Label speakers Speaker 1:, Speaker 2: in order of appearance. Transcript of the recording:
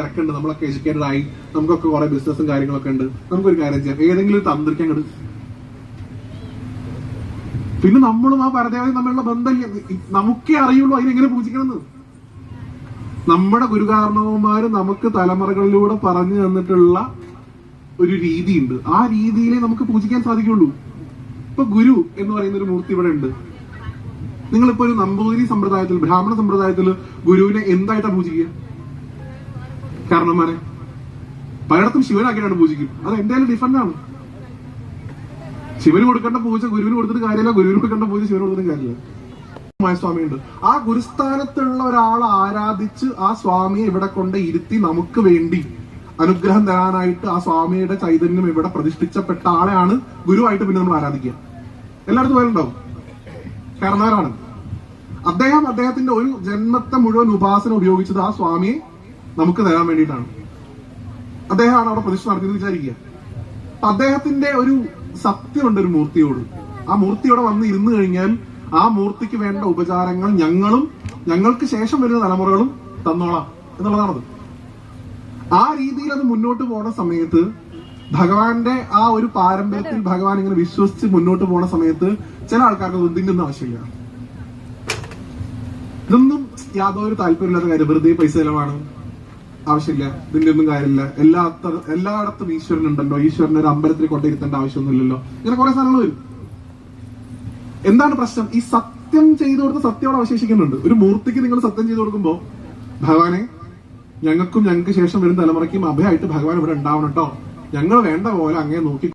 Speaker 1: തിരക്കുണ്ട്, നമ്മളൊക്കെ എഡ്യൂക്കേറ്റഡ് ആയി, നമുക്കൊക്കെ കുറെ ബിസിനസ്സും കാര്യങ്ങളൊക്കെ ഉണ്ട്. നമുക്കൊരു കാര്യം ചെയ്യാം, ഏതെങ്കിലും ഒരു തന്ത്രിക്കാൻ കിട്ടും. പിന്നെ നമ്മളും ആ പരദേവതയും തമ്മിലുള്ള ബന്ധമില്ല, നമുക്കേ അറിയുള്ളൂ അതിനെങ്ങനെ പൂജിക്കണമെന്ന്. നമ്മുടെ ഗുരുകാരണവന്മാര് നമുക്ക് തലമുറകളിലൂടെ പറഞ്ഞു തന്നിട്ടുള്ള ഒരു രീതിയുണ്ട്. ആ രീതിയിലേ നമുക്ക് പൂജിക്കാൻ സാധിക്കുള്ളൂ. ഇപ്പൊ ഗുരു എന്ന് പറയുന്ന ഒരു മൂർത്തി ഇവിടെ ഉണ്ട്. നിങ്ങളിപ്പോ ഒരു നമ്പൂതിരി സമ്പ്രദായത്തിൽ, ബ്രാഹ്മണ സമ്പ്രദായത്തിൽ ഗുരുവിനെ എന്തായിട്ടാ പൂജിക്കുക? കാരണന്മാരെ പലയിടത്തും ശിവനാക്കിയിട്ടാണ് പൂജിക്കും. അത് എന്തായാലും ഡിഫറന്റ് ആണ്. ശിവന് കൊടുക്കേണ്ട പൂജ ഗുരുവിന് കൊടുത്തിട്ട് കാര്യമില്ല, ഗുരുവിന് കൊടുക്കേണ്ട പൂജ ശിവന് കൊടുത്തിട്ട് കാര്യമില്ല. സ്വാമിയുണ്ട്. ആ ഗുരുസ്ഥാനത്തുള്ള ഒരാളെ ആരാധിച്ച് ആ സ്വാമിയെ ഇവിടെ കൊണ്ട് ഇരുത്തി നമുക്ക് വേണ്ടി അനുഗ്രഹം തരാനായിട്ട് ആ സ്വാമിയുടെ ചൈതന്യം ഇവിടെ പ്രതിഷ്ഠിച്ചപ്പെട്ട ആളെയാണ് ഗുരുവായിട്ട് പിന്നെ നമ്മൾ ആരാധിക്കുക. എല്ലായിടത്തും പേരുണ്ടാവും, കാരണവരാണ് അദ്ദേഹം. അദ്ദേഹത്തിന്റെ ഒരു ജന്മത്തെ മുഴുവൻ ഉപാസന ഉപയോഗിച്ചത് ആ സ്വാമിയെ നമുക്ക് തരാൻ വേണ്ടിയിട്ടാണ്. അദ്ദേഹമാണ് അവിടെ പ്രതിഷ്ഠ നടത്തിയത് വിചാരിക്കുക. അദ്ദേഹത്തിന്റെ ഒരു സത്യമുണ്ട് ഒരു മൂർത്തിയോട്. ആ മൂർത്തിയോടെ വന്ന് ഇരുന്ന് കഴിഞ്ഞാൽ ആ മൂർത്തിക്ക് വേണ്ട ഉപചാരങ്ങൾ ഞങ്ങളും ഞങ്ങൾക്ക് ശേഷം വരുന്ന തലമുറകളും തന്നോളാം എന്നുള്ളതാണത്. ആ രീതിയിൽ അത് മുന്നോട്ട് പോണ സമയത്ത് ഭഗവാന്റെ ആ ഒരു പാരമ്പര്യത്തിൽ ഭഗവാൻ ഇങ്ങനെ വിശ്വസിച്ച് മുന്നോട്ട് പോണ സമയത്ത് ചില ആൾക്കാർക്ക് ഇതിന്റെ ഒന്നും ആവശ്യമില്ല. ഇതൊന്നും യാതൊരു താല്പര്യമില്ലാത്ത കാര്യം, വെറുതെ പൈസ ചെലവാണ്, ആവശ്യമില്ല, ഇതിന്റെ ഒന്നും കാര്യമില്ല. എല്ലായിടത്തും ഈശ്വരൻ ഉണ്ടല്ലോ, ഈശ്വരനെ ഒരു അമ്പലത്തിൽ കൊണ്ടിരുത്തേണ്ട ആവശ്യമൊന്നുമില്ലല്ലോ, ഇങ്ങനെ കുറെ സാധനങ്ങൾ വരും. എന്താണ് പ്രശ്നം? ഈ സത്യം ചെയ്തു കൊടുത്ത സത്യോടെ അവശേഷിക്കുന്നുണ്ട്. ഒരു മൂർത്തിക്ക് നിങ്ങൾ സത്യം ചെയ്തു കൊടുക്കുമ്പോ, ഭഗവാനെ ഞങ്ങൾക്ക് ശേഷം വരും തലമുറയ്ക്കും അഭയമായിട്ട് ഭഗവാൻ ഇവിടെ ഉണ്ടാവണം കേട്ടോ, ഞങ്ങൾ വേണ്ട പോലെ അങ്ങേ നോക്കി